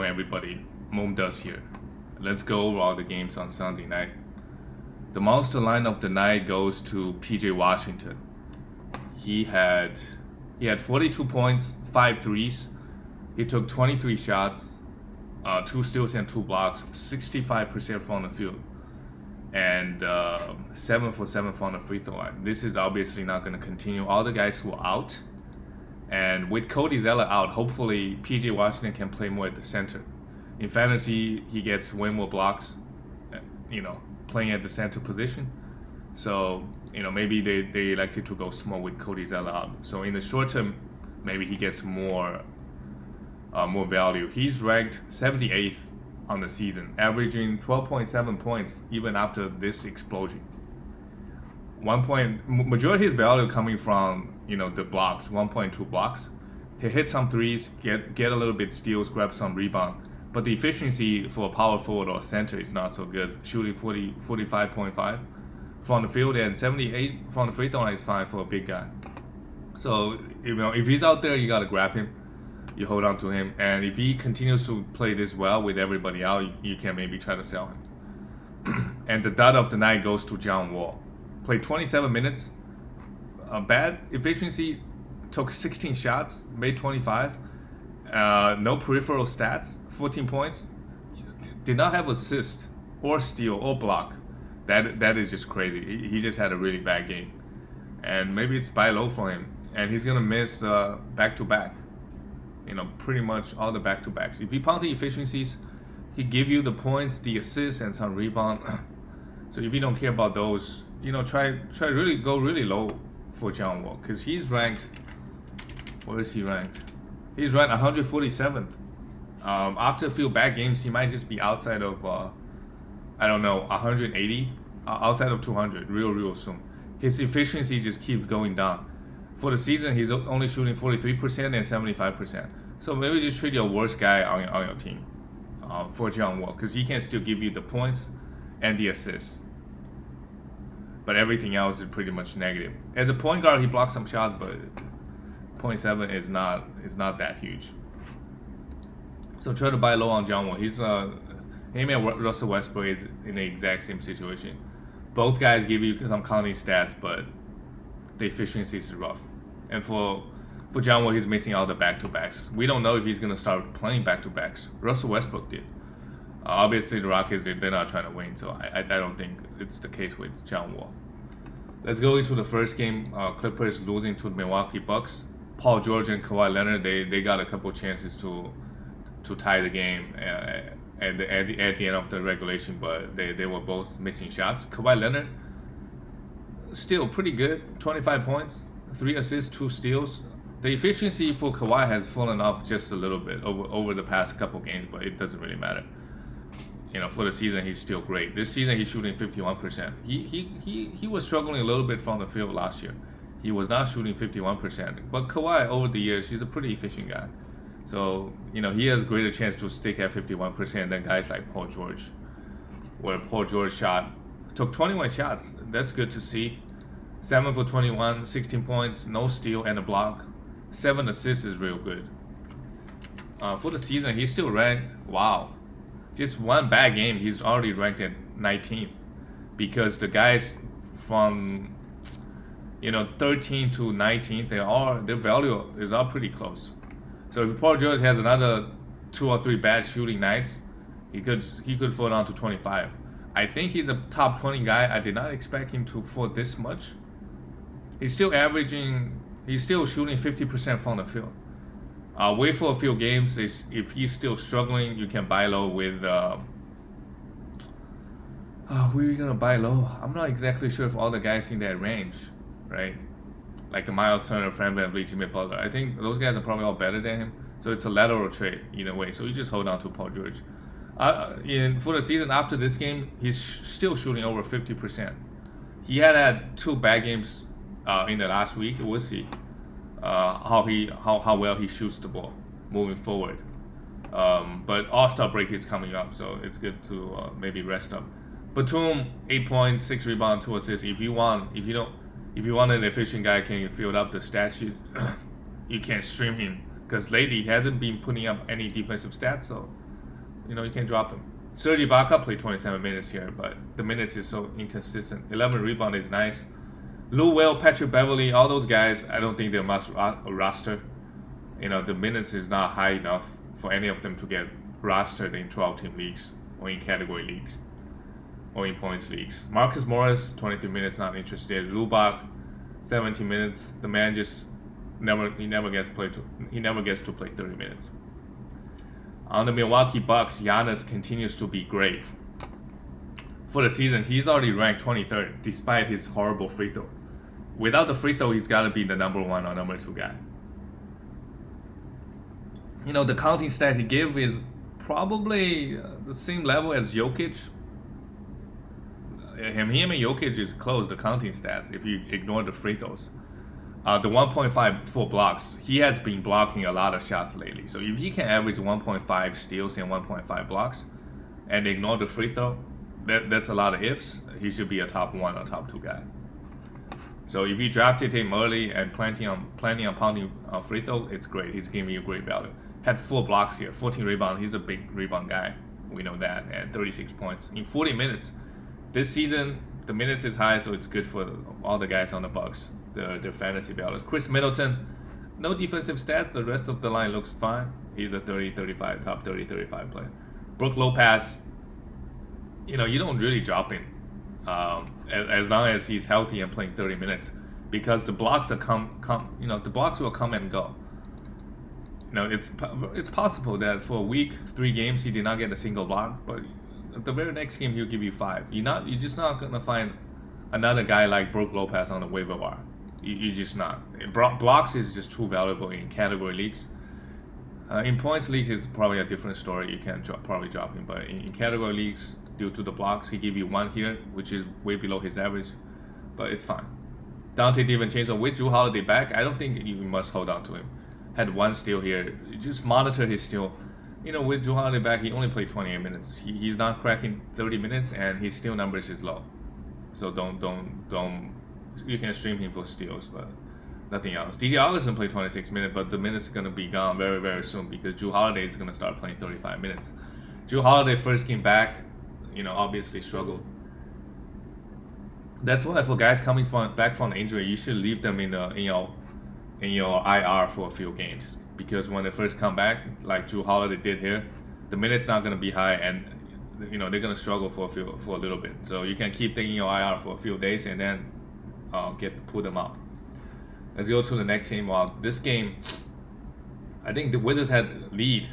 know everybody. Moon does here. Let's go over all the games on Sunday night. The monster line of the night goes to PJ Washington. He had 42 points, 5 threes. He took 23 shots, 2 steals and 2 blocks, 65% from the field, and 7 for 7 from the free throw line. This is obviously not going to continue. All the guys who are out, and with Cody Zeller out, hopefully PJ Washington can play more at the center. In fantasy, he gets way more blocks, playing at the center position. So, maybe they elected to go small with Cody Zeller out. So in the short term, maybe he gets more value. He's ranked 78th on the season, averaging 12.7 points even after this explosion. Majority of his value coming from the blocks, 1.2 blocks. He hit some threes, get a little bit steals, grab some rebound. But the efficiency for a power forward or center is not so good. Shooting 45.5 from the field and 78 from the free throw line is fine for a big guy. So if he's out there, you gotta grab him. You hold on to him, and if he continues to play this well with everybody out, you can maybe try to sell him. And the dud of the night goes to John Wall. Played 27 minutes. A bad efficiency. Took 16 shots, made 25. No peripheral stats. 14 points. Did not have assist or steal or block. That is just crazy. He just had a really bad game, and maybe it's buy low for him. And he's gonna miss back-to-back. Pretty much all the back-to-backs. If you pound the efficiencies, he give you the points, the assists, and some rebound. So if you don't care about those, try really go really low for John Wall, because he's ranked. Where is he ranked? He's ranked 147th. After a few bad games, he might just be outside of 180, outside of 200 real soon. His efficiency just keeps going down. For the season, he's only shooting 43% and 75%. So maybe just treat your worst guy on your team for John Wall, because he can still give you the points and the assists. But everything else is pretty much negative. As a point guard, he blocks some shots, but 0.7 is not that huge. So try to buy low on John Wall. Him and Russell Westbrook is in the exact same situation. Both guys give you some counting stats, but the efficiency is rough. And for John Wall, he's missing all the back-to-backs. We don't know if he's going to start playing back-to-backs. Russell Westbrook did. Obviously, the Rockets, they're not trying to win, so I don't think it's the case with John Wall. Let's go into the first game. Clippers losing to the Milwaukee Bucks. Paul George and Kawhi Leonard, they got a couple chances to tie the game at the end of the regulation, but they were both missing shots. Kawhi Leonard, still pretty good, 25 points, 3 assists, 2 steals. The efficiency for Kawhi has fallen off just a little bit over the past couple games, but it doesn't really matter. For the season, he's still great. This season, he's shooting 51%. He was struggling a little bit from the field last year. He was not shooting 51%. But Kawhi, over the years, he's a pretty efficient guy. So, he has a greater chance to stick at 51% than guys like Paul George, where Paul George took 21 shots. That's good to see. 7 for 21, 16 points, no steal, and a block. 7 assists is real good. For the season, he's still ranked, just one bad game, he's already ranked at 19th. Because the guys from 13th to 19th, their value is all pretty close. So if Paul George has another 2 or 3 bad shooting nights, he could fall down to 25. I think he's a top 20 guy. I did not expect him to fall this much. He's still shooting 50% from the field. Wait for a few games. If he's still struggling, you can buy low with. Who are you gonna buy low? I'm not exactly sure if all the guys in that range, right? Like a Miles Turner, Fran VanVleet, Jimmy Butler. I think those guys are probably all better than him. So it's a lateral trade either way. So you just hold on to Paul George. For the season after this game, he's still shooting over 50%. He had 2 bad games in the last week. We'll see how well he shoots the ball moving forward. But All-Star break is coming up, so it's good to maybe rest up. Batum, 8 points, 6 rebounds, 2 assists. If you want an efficient guy, can you fill up the stat sheet? You can stream him, because lately he hasn't been putting up any defensive stats. So You can drop him. Serge Ibaka played 27 minutes here, but the minutes is so inconsistent. 11 rebound is nice. Lou Will, Patrick Beverly, all those guys, I don't think they're much roster. The minutes is not high enough for any of them to get rostered in 12-team leagues or in category leagues or in points leagues. Marcus Morris, 23 minutes, not interested. Lubak, 17 minutes. The man just never gets to play 30 minutes. On the Milwaukee Bucks, Giannis continues to be great. For the season, he's already ranked 23rd, despite his horrible free throw. Without the free throw, he's got to be the number 1 or number 2 guy. The counting stat he gave is probably the same level as Jokic. Him and Jokic is close, the counting stats, if you ignore the free throws. The 1.5 full blocks, he has been blocking a lot of shots lately. So if he can average 1.5 steals and 1.5 blocks and ignore the free throw, that's a lot of ifs. He should be a top 1 or top 2 guy. So if you drafted him early and planning on pounding free throw, it's great. He's giving you great value. Had 4 blocks here, 14 rebounds. He's a big rebound guy. We know that. And 36 points in 40 minutes. This season, the minutes is high, so it's good for all the guys on the Bucks. Their fantasy values. Chris Middleton, no defensive stats. The rest of the line looks fine. He's a 30-35, top 30-35 player. Brook Lopez, you don't really drop him as long as he's healthy and playing 30 minutes, because the blocks are the blocks will come and go. It's possible that for a week, 3 games, he did not get a single block, but the very next game he'll give you 5. You're just not gonna find another guy like Brook Lopez on the waiver wire. You're just not. Blocks is just too valuable in category leagues. In points league is probably a different story. You can probably drop him, but in category leagues, due to the blocks, he give you 1 here, which is way below his average, but it's fine. Dante DiVincenzo with Jrue Holiday back, I don't think you must hold on to him. Had 1 steal here. Just monitor his steal. With Jrue Holiday back, he only played 28 minutes. He's not cracking 30 minutes, and his steal numbers is low. So don't. You can stream him for steals, but nothing else. DJ Allison played 26 minutes, but the minutes are gonna be gone very, very soon because Jrue Holiday is gonna start playing 35 minutes. Jrue Holiday first came back, obviously struggled. That's why for guys coming back from injury, you should leave them in your IR for a few games, because when they first come back, like Jrue Holiday did here, the minutes not gonna be high, and they're gonna struggle for a little bit. So you can keep taking your IR for a few days and then pull them out. Let's go to the next game. Well, this game, I think the Wizards had lead.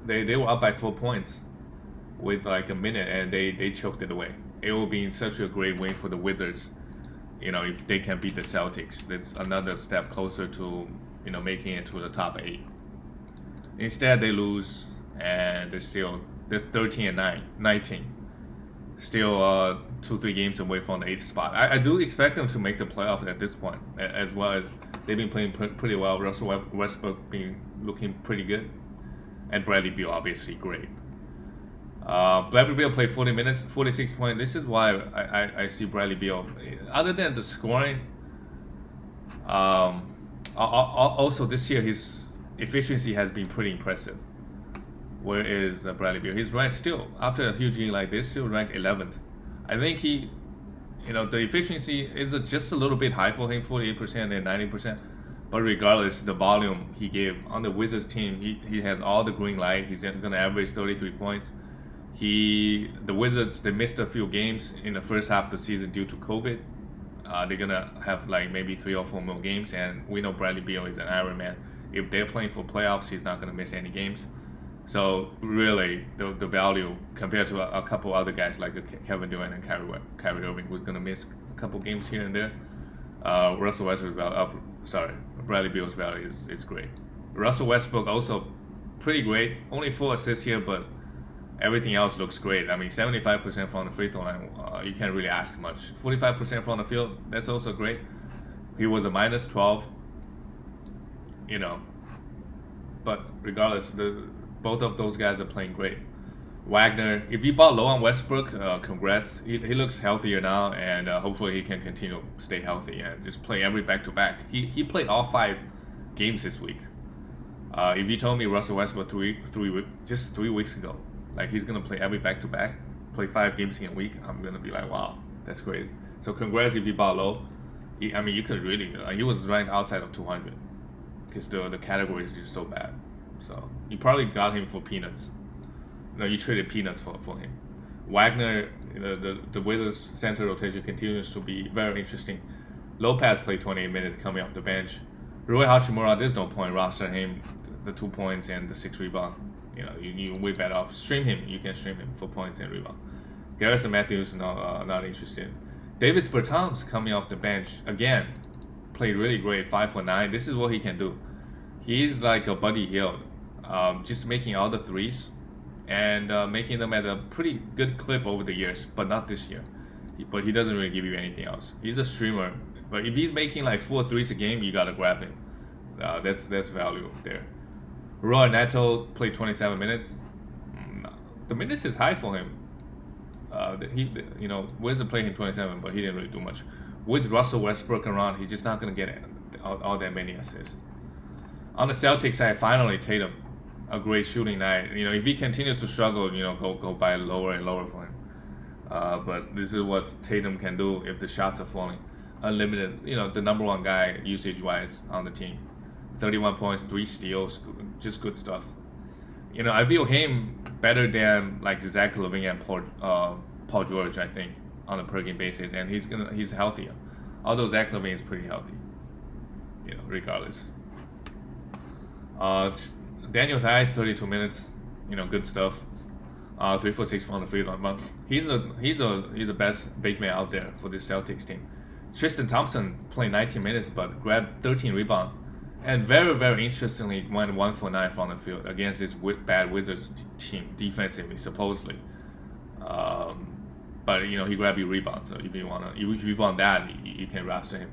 They were up by 4 points with like a minute, and they choked it away. It will be such a great win for the Wizards. If they can beat the Celtics, that's another step closer to making it to the top 8. Instead, they lose, and they're 13 and 19. Still 2-3 games away from the 8th spot. I do expect them to make the playoffs at this point as well. They've been playing pretty well. Russell Westbrook been looking pretty good, and Bradley Beal obviously great. Bradley Beal played 40 minutes, 46 points. This is why I see Bradley Beal. Other than the scoring, also this year his efficiency has been pretty impressive. Where is Bradley Beal? He's ranked still, after a huge game like this, still ranked 11th. I think the efficiency is just a little bit high for him, 48% and 90%. But regardless, the volume he gave on the Wizards team, he has all the green light. He's going to average 33 points. The Wizards, they missed a few games in the first half of the season due to COVID. They're going to have like maybe 3 or 4 more games, and we know Bradley Beal is an Iron Man. If they're playing for playoffs, he's not going to miss any games. So really, the value compared to a couple other guys like Kevin Durant and Kyrie Irving, who's going to miss a couple games here and there, Bradley Beal's value is great. Russell Westbrook also pretty great. Only 4 assists here, but everything else looks great. I mean, 75% from the free throw line, you can't really ask much. 45% from the field, that's also great. He was a minus 12, But regardless, both of those guys are playing great. Wagner, if you bought low on Westbrook, congrats. He looks healthier now, and hopefully he can continue to stay healthy and just play every back-to-back. He played all 5 games this week. If you told me Russell Westbrook 3 weeks ago like he's gonna play every back-to-back, play 5 games in a week, I'm gonna be like, wow, that's crazy. So congrats if you bought low. I mean, you could really, he was ranked outside of 200 because the category is just so bad. So you probably got him for peanuts. No, you traded peanuts for him. Wagner, the Wizards center rotation continues to be very interesting. Lopez played 28 minutes coming off the bench. Rui Hachimura, there's no point roster him, the 2 points and the 6 rebound. You way better off stream him. You can stream him for points and rebound. Garrison Matthews not interested. Davis Bertans coming off the bench again, played really great, 5 for 9. This is what he can do. He's like a Buddy Hield, just making all the threes and making them at a pretty good clip over the years, but not this year. But he doesn't really give you anything else. He's a streamer, but if he's making like 4 threes a game, you gotta grab him. That's value there. Roy Neto played 27 minutes. The minutes is high for him. Wizards played him 27, but he didn't really do much. With Russell Westbrook around, he's just not gonna get all that many assists. On the Celtics side, finally Tatum, a great shooting night. If he continues to struggle, go by lower and lower for him. But this is what Tatum can do if the shots are falling. Unlimited, the number 1 guy usage-wise on the team. 31 points, 3 steals, just good stuff. I view him better than like Zach LaVine and Paul George, I think, on a per game basis, and he's healthier. Although Zach LaVine is pretty healthy, regardless. Daniel Theis, 32 minutes, good stuff. 3 for 6 from the free throw. But he's the best big man out there for this Celtics team. Tristan Thompson played 19 minutes, but grabbed 13 rebounds. And very, very interestingly, went 1 for 9 from the field against this bad Wizards team defensively, supposedly. But he grabbed you rebounds. So if you want that, you can roster him.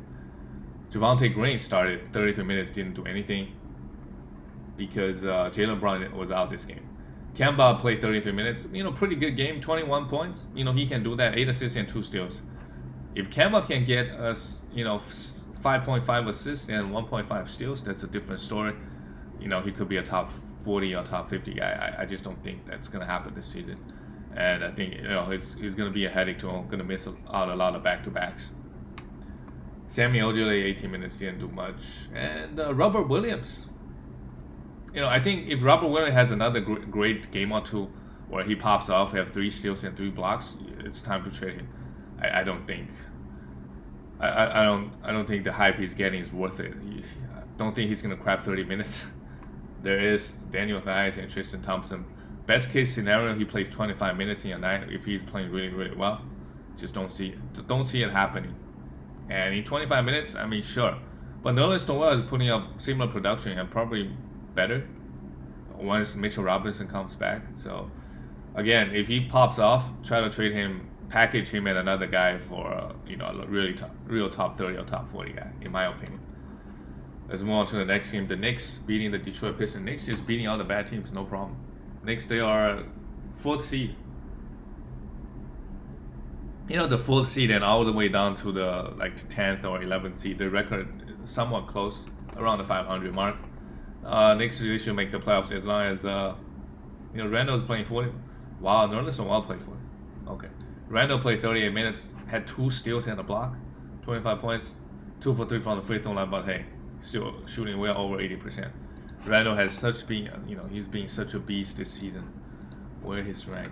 Javonte Green started 33 minutes, didn't do anything because Jaylen Brown was out this game. Kemba played 33 minutes. Pretty good game, 21 points. He can do that, 8 assists and 2 steals. If Kemba can get us, 5.5 assists and 1.5 steals, that's a different story. He could be a top 40 or top 50 guy. I just don't think that's going to happen this season. And I think, it's going to be a headache to him. Going to miss out a lot of back-to-backs. Sammy Ojeleye, 18 minutes, didn't do much. And Robert Williams. I think if Robert Williams has another great game or two where he pops off, have 3 steals and 3 blocks, it's time to trade him. I don't think the hype he's getting is worth it. I don't think he's gonna grab 30 minutes. There is Daniel Theis and Tristan Thompson. Best case scenario, he plays 25 minutes in a night if he's playing really, really well. Just don't see it happening. And in 25 minutes, I mean, sure, but Nerlens Noel is putting up similar production and probably better once Mitchell Robinson comes back. So again, if he pops off, try to trade him. Package him and another guy for a real top 30 or top 40 guy, in my opinion. Let's move on to the next team. The Knicks beating the Detroit Pistons. Knicks is beating all the bad teams, no problem. Knicks, they are 4th seed. The 4th seed and all the way down to the 10th or 11th seed. The record is somewhat close, around the 500 mark. Knicks really should make the playoffs as long as Randall's playing 40. Wow, Nerlens Noel played 40. Okay. Randall played 38 minutes, had 2 steals and a block, 25 points, 2 for 3 from the free throw line, but hey, still shooting well over 80%. Randall has he's been such a beast this season. Where his rank?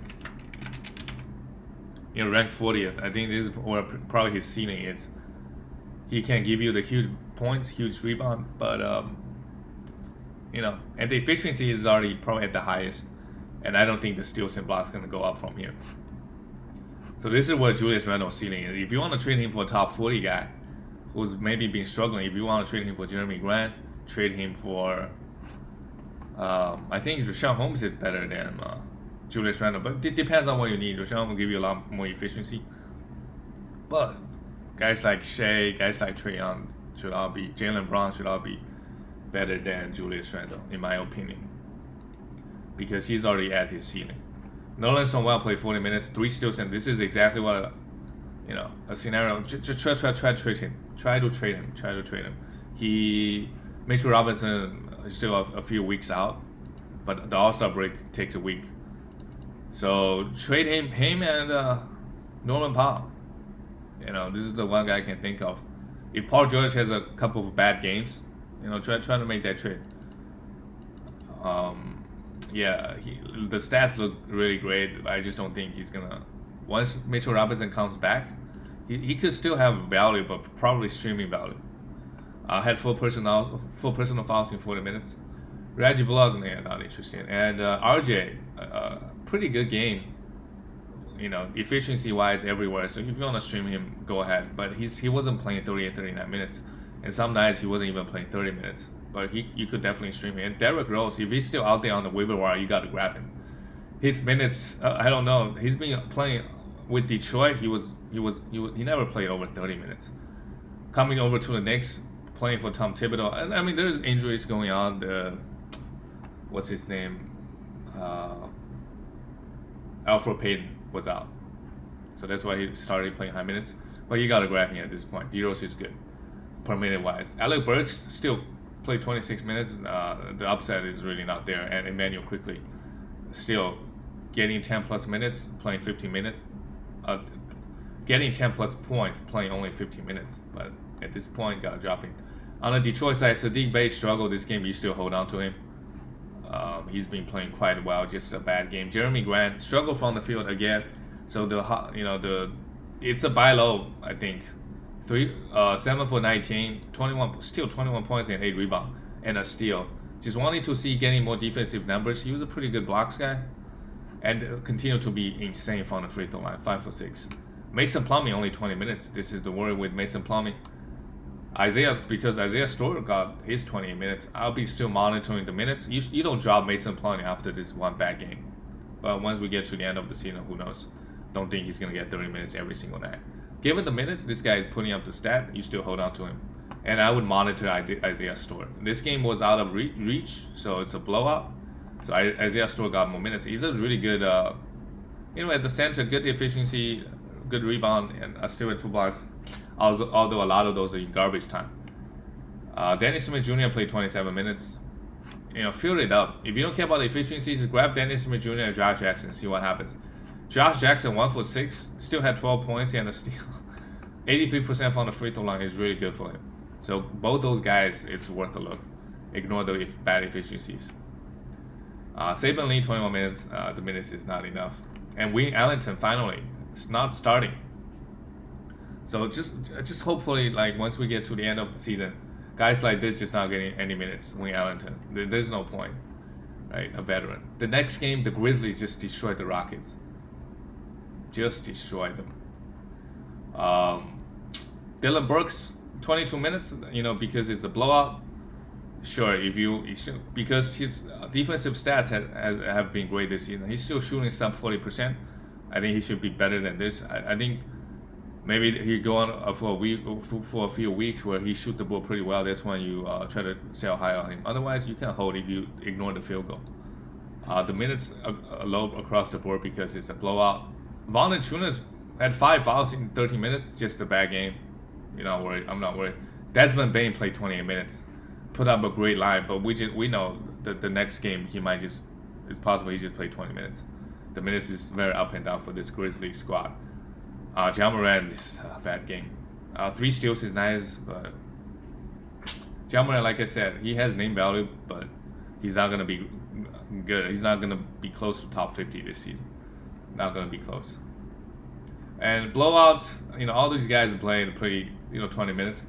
Ranked 40th. I think this is where probably his ceiling is. He can give you the huge points, huge rebound, but and the efficiency is already probably at the highest, and I don't think the steals and blocks gonna go up from here. So this is where Julius Randle's ceiling is. If you want to trade him for a top 40 guy who's maybe been struggling, if you want to trade him for Jeremy Grant, trade him for I think Rashawn Holmes is better than Julius Randle, but it depends on what you need. Rashawn will give you a lot more efficiency, but guys like Shea, guys like Trae Young Jaylen Brown should all be better than Julius Randle, in my opinion, because he's already at his ceiling. Nerlens Noel played 40 minutes, 3 steals, and this is exactly what a scenario. Just try to trade him. Try to trade him. Mitchell Robinson is still a few weeks out, but the All-Star break takes a week. So trade him and Norman Powell. This is the one guy I can think of. If Paul George has a couple of bad games, try to make that trade. Yeah, the stats look really great. I just don't think he's gonna. Once Mitchell Robinson comes back, he could still have value, but probably streaming value. Had full personal fouls in 40 minutes. Reggie Bullock, yeah, not interesting. And RJ, pretty good game. Efficiency wise everywhere. So if you want to stream him, go ahead. But he wasn't playing 38, 39 minutes, and some nights he wasn't even playing 30 minutes. But you could definitely stream him. And Derrick Rose, if he's still out there on the waiver wire, you got to grab him. His minutes, I don't know. He's been playing with Detroit. He never played over 30 minutes. Coming over to the Knicks, playing for Tom Thibodeau. And I mean, there's injuries going on. What's his name? Alfred Payton was out, so that's why he started playing high minutes. But you gotta grab him at this point. D-Rose is good per minute wise. Alec Burks still played 26 minutes. The upside is really not there. And Emmanuel quickly still getting 10 plus minutes, playing 15 minutes, getting 10 plus points, playing only 15 minutes. But at this point, gotta drop him. On the Detroit side, Sadiq Bey struggled this game. You still hold on to him. He's been playing quite well. Just a bad game. Jeremy Grant struggled from the field again. So it's a buy low. I think 7 for 19, 21 points and 8 rebounds and a steal. Just wanting to see getting more defensive numbers. He was a pretty good blocks guy, and continue to be insane from the free throw line. 5 for 6. Mason Plumlee only 20 minutes. This is the worry with Mason Plumlee. Because Isaiah Stewart got his 28 minutes, I'll be still monitoring the minutes. You don't drop Mason Plumlee after this one bad game. But once we get to the end of the season, who knows? Don't think he's going to get 30 minutes every single night. Given the minutes this guy is putting up the stat, you still hold on to him. And I would monitor Isaiah Stewart. This game was out of reach, so it's a blowout. So Isaiah Stewart got more minutes. He's a really good, as a center, good efficiency, good rebound, and a steal at 2 blocks. Although a lot of those are in garbage time. Dennis Smith Jr. played 27 minutes. Fill it up. If you don't care about the efficiencies, grab Dennis Smith Jr. and Josh Jackson, see what happens. Josh Jackson 1 for 6, still had 12 points and a steal. 83% from the free throw line is really good for him. So both those guys, it's worth a look. Ignore the bad efficiencies. Saban Lee 21 minutes. The minutes is not enough. And Wayne Ellington finally, it's not starting. So just hopefully, like, once we get to the end of the season, guys like this just not getting any minutes. Wayne Ellington, there's no point, right? A veteran. The next game, the Grizzlies just destroyed the Rockets. Just destroyed them. Dylan Brooks, 22 minutes. Because it's a blowout. Sure, because his defensive stats have been great this season. He's still shooting sub 40%. I think he should be better than this. I think. Maybe he go on for a few weeks where he shoot the ball pretty well. That's when you try to sell high on him. Otherwise, you can hold if you ignore the field goal. The minutes are low across the board because it's a blowout. Valanciunas had 5 fouls in 30 minutes. Just a bad game. You're not worried. I'm not worried. Desmond Bane played 28 minutes. Put up a great line, but we know that the next game it's possible he just played 20 minutes. The minutes is very up and down for this Grizzlies squad. Ja Morant is a bad game. 3 steals is nice, but Ja Morant, like I said, he has name value, but he's not going to be good. He's not going to be close to top 50 this season. Not going to be close. And blowouts, all these guys are playing pretty, 20 minutes.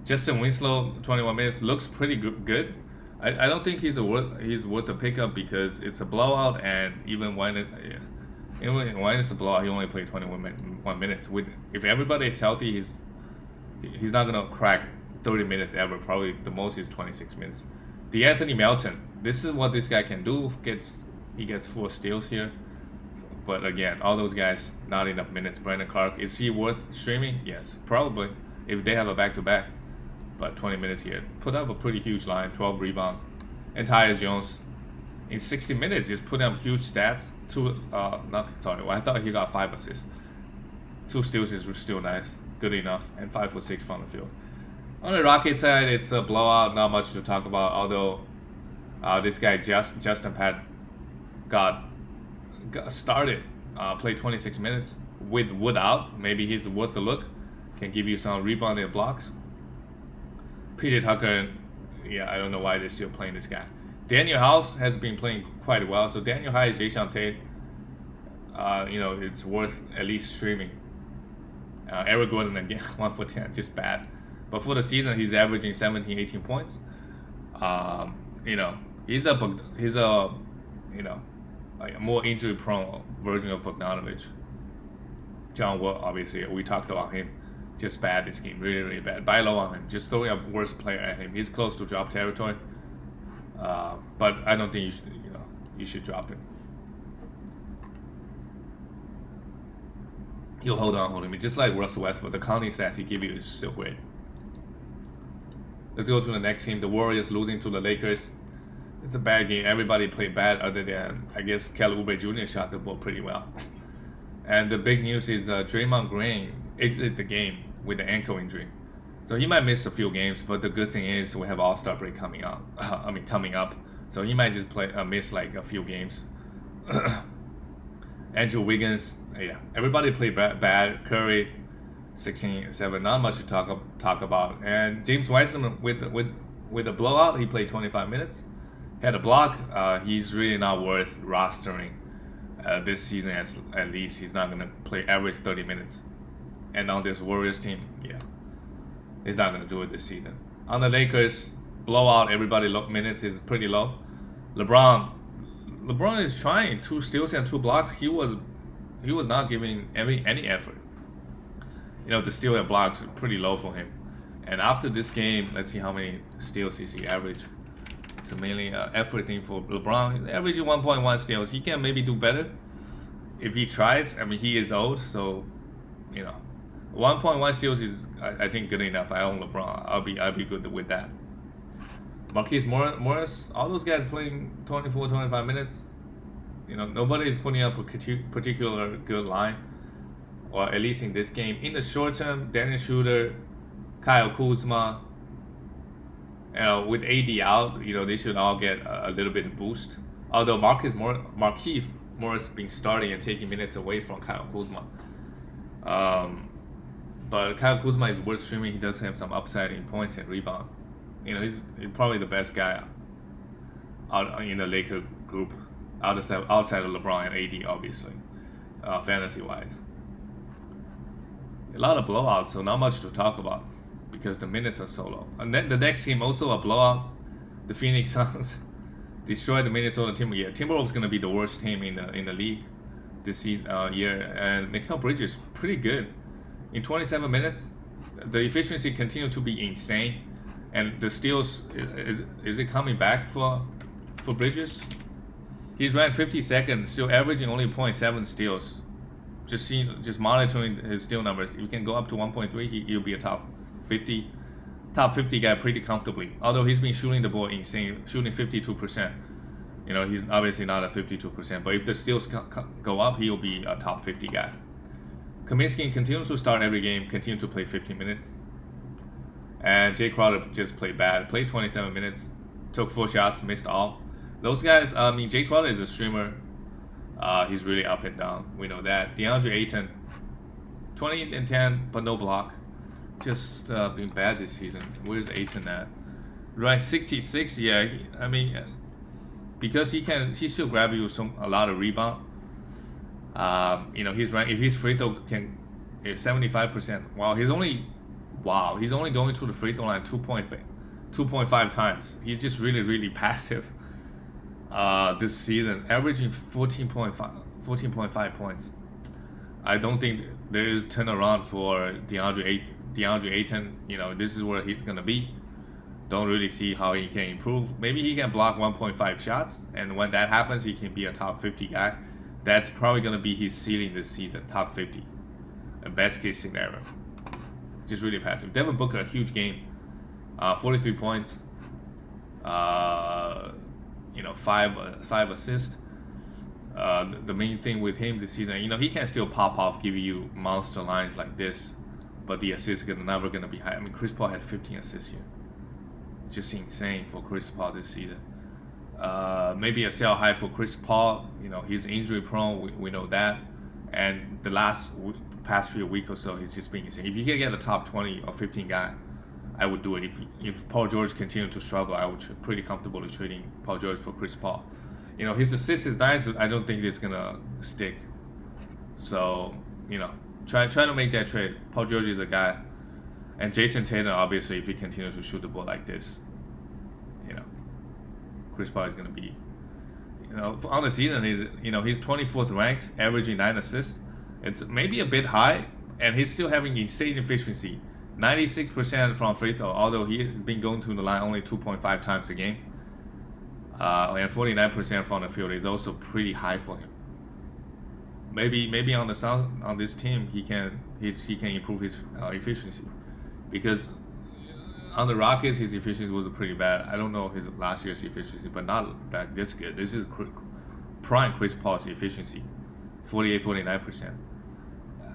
Justin Winslow, 21 minutes, looks pretty good. I don't think he's worth a pickup because it's a blowout, and even when it's a blowout, he only played 21 minutes. If everybody is healthy, he's not gonna crack 30 minutes ever. Probably the most is 26 minutes. DeAnthony Melton, this is what this guy can do. He gets 4 steals here, but again, all those guys not enough minutes. Brandon Clark, is he worth streaming? Yes, probably if they have a back-to-back. But 20 minutes here, put up a pretty huge line, 12 rebound. And Tyus Jones, in 60 minutes, just put up huge stats. I thought he got 5 assists. 2 steals is still nice, good enough, and 5 for 6 from the field. On the Rockets side, it's a blowout, not much to talk about. Although this guy Justin Pat got got started, played 26 minutes with Wood out. Maybe he's worth a look. Can give you some rebound and blocks. PJ Tucker, yeah, I don't know why they're still playing this guy. Daniel House has been playing quite well. So Daniel House, Jason Tate, it's worth at least streaming. Eric Gordon again, 1 for 10, just bad. But for the season, he's averaging 17, 18 points. He's a like a more injury-prone version of Bogdanovic. John Wall, obviously, we talked about him. Just bad this game, really, really bad. Buy low on him. Just throwing a worse player at him. He's close to drop territory. But I don't think you should drop him. You'll hold on. I mean, just like Russell Westbrook, the counting stats he give you is still great. Let's go to the next team. The Warriors losing to the Lakers. It's a bad game. Everybody played bad other than, I guess, Kelly Oubre Jr. shot the ball pretty well. And the big news is Draymond Green exited the game with an ankle injury. So he might miss a few games, but the good thing is we have All-Star break coming up. Coming up. So he might just miss like a few games. Andrew Wiggins, yeah, everybody played bad. Curry, 16-7, not much to talk about. And James Wiseman with a blowout, he played 25 minutes, had a block. He's really not worth rostering this season. At least he's not gonna play average 30 minutes. And on this Warriors team, yeah, he's not gonna do it this season. On the Lakers, blowout. Everybody minutes is pretty low. LeBron is trying 2 steals and 2 blocks. He was not giving any effort. The steal and blocks are pretty low for him. And after this game, let's see how many steals is he average. It's mainly effort thing for LeBron. He's averaging 1.1 steals. He can maybe do better if he tries. I mean, he is old, so 1.1 steals is I think good enough. I own LeBron. I'll be good with that. Marquise Morris, all those guys playing 24, 25 minutes. Nobody is putting up a particular good line, or at least in this game. In the short term, Dennis Schroeder, Kyle Kuzma, with AD out, they should all get a little bit of boost. Although Marquise Morris been starting and taking minutes away from Kyle Kuzma. But Kyle Kuzma is worth streaming. He does have some upside in points and rebound. He's probably the best guy out in the Laker group, outside of LeBron and AD, obviously, fantasy-wise. A lot of blowouts, so not much to talk about because the minutes are so low. And then the next game, also a blowout. The Phoenix Suns destroyed the Minnesota Timberwolves. Timberwolves is going to be the worst team in the league this year. And Mikal Bridges pretty good. In 27 minutes, the efficiency continued to be insane. And the steals, is it coming back for Bridges? He's ranked 52nd, still averaging only 0.7 steals. Just monitoring his steal numbers. If you can go up to 1.3, he'll be a top 50 guy pretty comfortably. Although he's been shooting the ball insane, shooting 52%. He's obviously not a 52%, but if the steals go up, he'll be a top 50 guy. Kaminsky continues to start every game, continue to play 15 minutes. And Jay Crowder just played bad. Played 27 minutes, took 4 shots, missed all. Those guys, Jay Crowder is a streamer. He's really up and down. We know that. DeAndre Ayton, 20 and 10, but no block. Just been bad this season. Where's Ayton at? Ranked 66, yeah. Because he still grab you a lot of rebound. He's ranked, if his free throw can 75%. He's only going to the free throw line 2.5 times. He's just really, really passive this season, averaging 14.5 points. I don't think there is turnaround for DeAndre Ayton. This is where he's going to be. Don't really see how he can improve. Maybe he can block 1.5 shots, and when that happens, he can be a top 50 guy. That's probably going to be his ceiling this season, top 50. A best case scenario. Just really passive. Devin Booker, a huge game. 43 points. 5 assists. The main thing with him this season, he can still pop off, give you monster lines like this, but the assists are never gonna be high. Chris Paul had 15 assists here. Just insane for Chris Paul this season. Maybe a sell high for Chris Paul. He's injury prone. We know that. And the past few weeks or so, he's just been insane. If you can get a top 20 or 15 guy, I would do it. If Paul George continued to struggle, I would pretty comfortably trading Paul George for Chris Paul. His assist is nice. I don't think it's gonna stick. So try to make that trade. Paul George is a guy, and Jason Tatum obviously, if he continues to shoot the ball like this, Chris Paul is gonna be, on the season he's 24th ranked, averaging 9 assists. It's maybe a bit high, and he's still having insane efficiency. 96% from free throw, although he's been going to the line only 2.5 times a game. And 49% from the field is also pretty high for him. Maybe on this team he can improve his efficiency, because on the Rockets his efficiency was pretty bad. I don't know his last year's efficiency, but not that this good. This is prime Chris Paul's efficiency, 49%.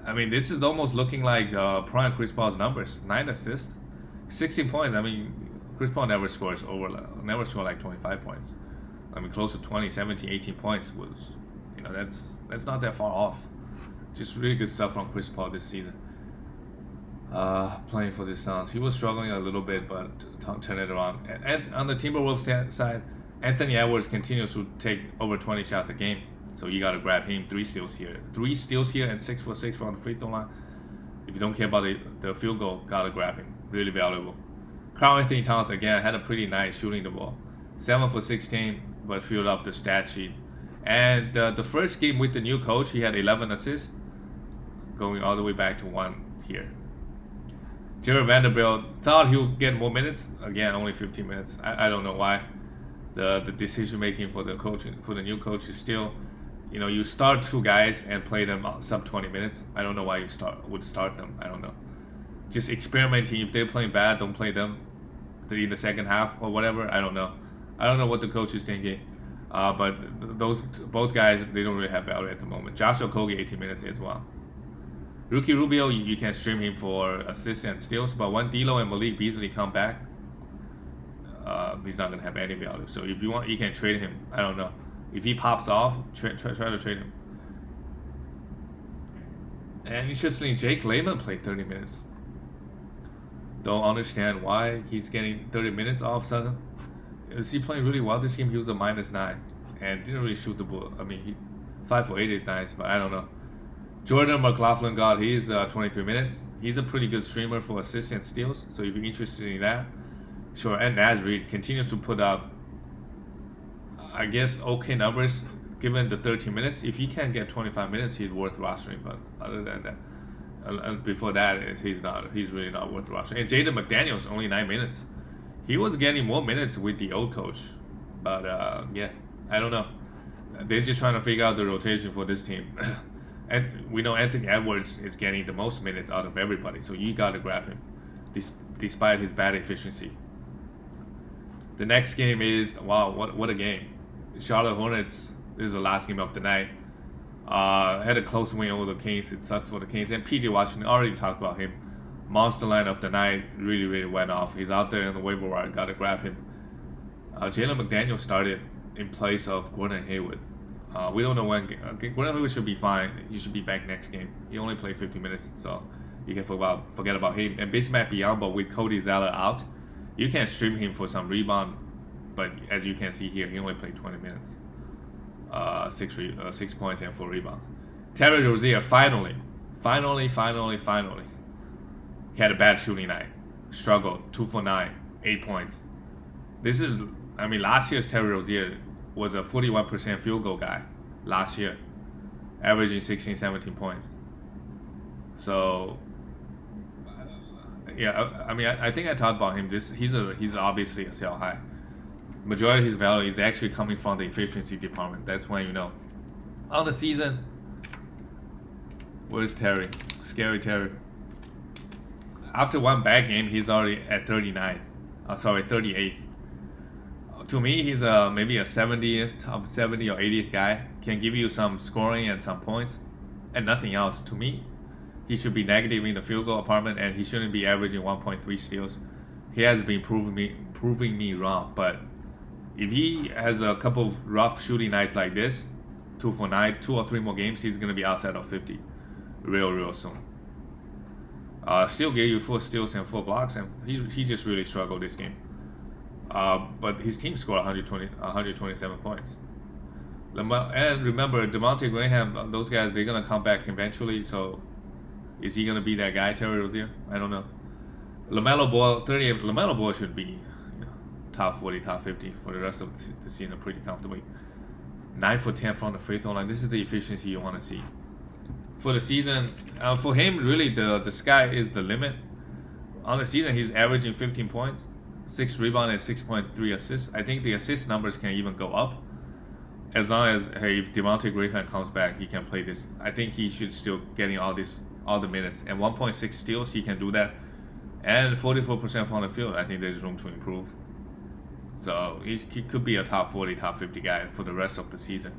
I mean, this is almost looking like prime Chris Paul's numbers. 9 assists, 16 points. I mean, Chris Paul never scored like 25 points. I mean, close to 20, 17, 18 points was, that's not that far off. Just really good stuff from Chris Paul this season. Playing for the Suns, he was struggling a little bit, but turned it around. And on the Timberwolves side, Anthony Edwards continues to take over 20 shots a game. So you got to grab him. 3 steals here, and 6 for 6 from the free throw line. If you don't care about the field goal, got to grab him. Really valuable. Karl-Anthony Towns again had a pretty nice shooting the ball. 7 for 16, but filled up the stat sheet. And the first game with the new coach, he had 11 assists, going all the way back to 1 here. Jared Vanderbilt thought he would get more minutes. Again, only 15 minutes. I don't know why. The decision making for the new coach is still, you start 2 guys and play them sub 20 minutes. I don't know why you would start them. I don't know. Just experimenting. If they're playing bad, don't play them in the second half or whatever. I don't know. I don't know what the coach is thinking. But both guys, they don't really have value at the moment. Josh Okogie, 18 minutes as well. Ricky Rubio, you can stream him for assists and steals, but when D'Lo and Malik Beasley come back, he's not going to have any value. So if you want, you can trade him. I don't know. If he pops off, try to trade him. And interestingly, Jake Layman played 30 minutes. Don't understand why he's getting 30 minutes all of a sudden. Is he playing really well this game? He was a -9 and didn't really shoot the ball. I mean, 5 for 8 is nice, but I don't know. Jordan McLaughlin got his 23 minutes. He's a pretty good streamer for assists and steals. So if you're interested in that, sure. And Naz Reid continues to put up, I guess, okay numbers given the 13 minutes. If he can get 25 minutes, he's worth rostering. But other than that, before that, he's really not worth rostering. And Jaden McDaniels, only 9 minutes. He was getting more minutes with the old coach. But yeah, I don't know. They're just trying to figure out the rotation for this team. And we know Anthony Edwards is getting the most minutes out of everybody, so you got to grab him, despite his bad efficiency. The next game is, wow, what a game. Charlotte Hornets, this is the last game of the night. Had a close win over the Kings. It sucks for the Kings. And PJ Washington, already talked about him. Monster line of the night, really, really went off. He's out there in the waiver wire, got to grab him. Jalen McDaniel started in place of Gordon Hayward. We don't know when. Gordon Hayward should be fine. He should be back next game. He only played 50 minutes, so you can forget about him. And Bismack Biyombo with Cody Zeller out, you can stream him for some rebound, but as you can see here, he only played 20 minutes. 6 points and 4 rebounds. Terry Rozier finally, he had a bad shooting night. Struggled. 2 for 9, 8 points. Last year's Terry Rozier was a 41% field goal guy last year, averaging 16, 17 points. So, yeah, I think I talked about him. He's obviously a sell high. Majority of his value is actually coming from the efficiency department. That's when you know. On the season, where's Terry? Scary Terry. After one bad game, he's already at 38th. To me, he's maybe a top 70 or 80th guy. Can give you some scoring and some points, and nothing else. To me, he should be negative in the field goal department, and he shouldn't be averaging 1.3 steals. He has been proving me wrong, but If he has a couple of rough shooting nights like this, 2 for 9, 2 or 3 more games, he's gonna be outside of 50, real soon. Still gave you 4 steals and 4 blocks, and he just really struggled this game. But his team scored 127 points. And remember, Devontae Graham, those guys, they're gonna come back eventually. So, is he gonna be that guy, Terry Rozier? I don't know. LaMelo Ball, 38. LaMelo Ball should be top 40, top 50 for the rest of the season pretty comfortably. 9 for 10 from the free throw line. This is the efficiency you want to see for the season. For him, really, the sky is the limit. On the season, he's averaging 15 points, 6 rebounds, and 6.3 assists. I think the assist numbers can even go up. As long as, hey, if Devontae Graham comes back, he can play this. I think he should still getting all the minutes. And 1.6 steals, he can do that. And 44% from the field, I think there's room to improve. So he could be a top 40, top 50 guy for the rest of the season.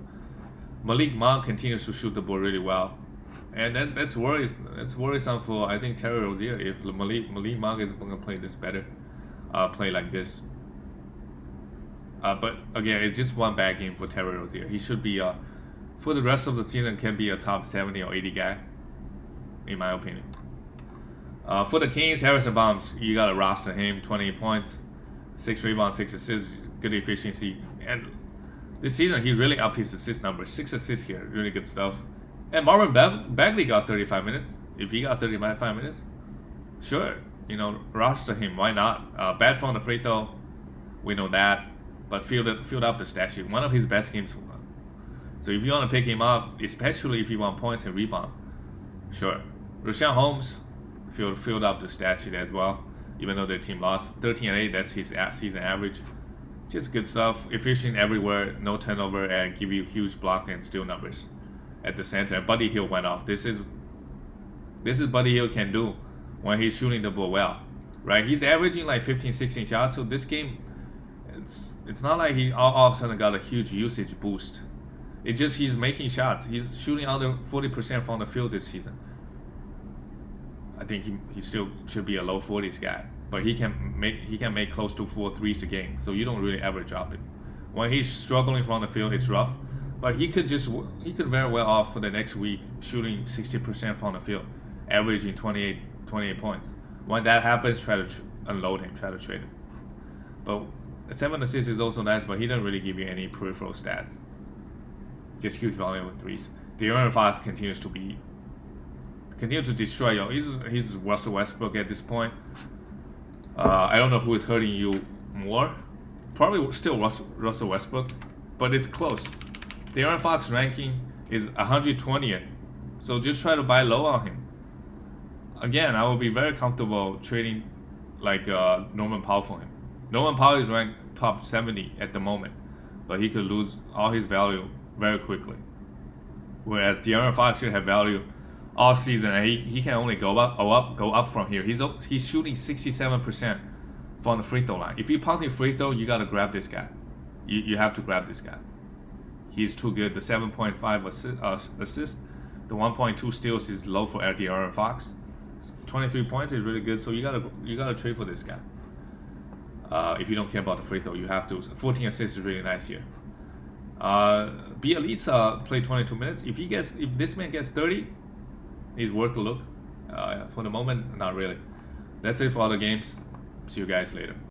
Malik Monk continues to shoot the ball really well. And that's worrisome for, I think, Terry Rozier if Malik Monk is going to play this better, play like this. But again, it's just one bad game for Terry Rozier. He should be, for the rest of the season, can be a top 70 or 80 guy, in my opinion. For the Kings, Harrison Barnes, you got to roster him, 28 points, 6 rebounds, 6 assists, good efficiency. And this season, he really upped his assist numbers. 6 assists here, really good stuff. And Marvin Bagley got 35 minutes. If he got 35 minutes, sure, roster him. Why not? Bad from the free throw, we know that. But filled up the stat sheet. One of his best games. So if you want to pick him up, especially if you want points and rebound, sure. Rashawn Holmes filled up the stat sheet as well. Even though their team lost, 13 and 8, that's his season average. Just good stuff. Efficient everywhere, no turnover, and give you huge block and steal numbers at the center. And Buddy Hield went off. This is Buddy Hield can do when he's shooting the ball well, right? He's averaging like 15, 16 shots. So this game, it's not like he all of a sudden got a huge usage boost. It's just he's making shots. He's shooting under 40% from the field this season. I think he still should be a low 40s guy, but he can make close to 4 threes a game. So you don't really ever drop him. When he's struggling from the field, it's rough. But he could very well off for the next week shooting 60% from the field, averaging 28 points. When that happens, try to unload him, try to trade him. But 7 assists is also nice, but he doesn't really give you any peripheral stats. Just huge volume of threes. De'Aaron Fox continue to destroy you. He's Russell Westbrook at this point. I don't know who is hurting you more. Probably still Russell Westbrook, but it's close. De'Aaron Fox ranking is 120th, so just try to buy low on him. Again, I will be very comfortable trading like Norman Powell for him. Norman Powell is ranked top 70 at the moment, but he could lose all his value very quickly. Whereas De'Aaron Fox should have value all season, and he can only go up from here. He's shooting 67% from the free throw line. If you punting free throw, you gotta grab this guy. You have to grab this guy. He's too good. The 7.5 assist, the 1.2 steals is low for De'Aaron Fox. 23 points is really good, so you gotta trade for this guy. If you don't care about the free throw, you have to. 14 assists is really nice here. Bielitsa played 22 minutes. If this man gets 30, he's worth a look. For the moment, not really. That's it for all the games. See you guys later.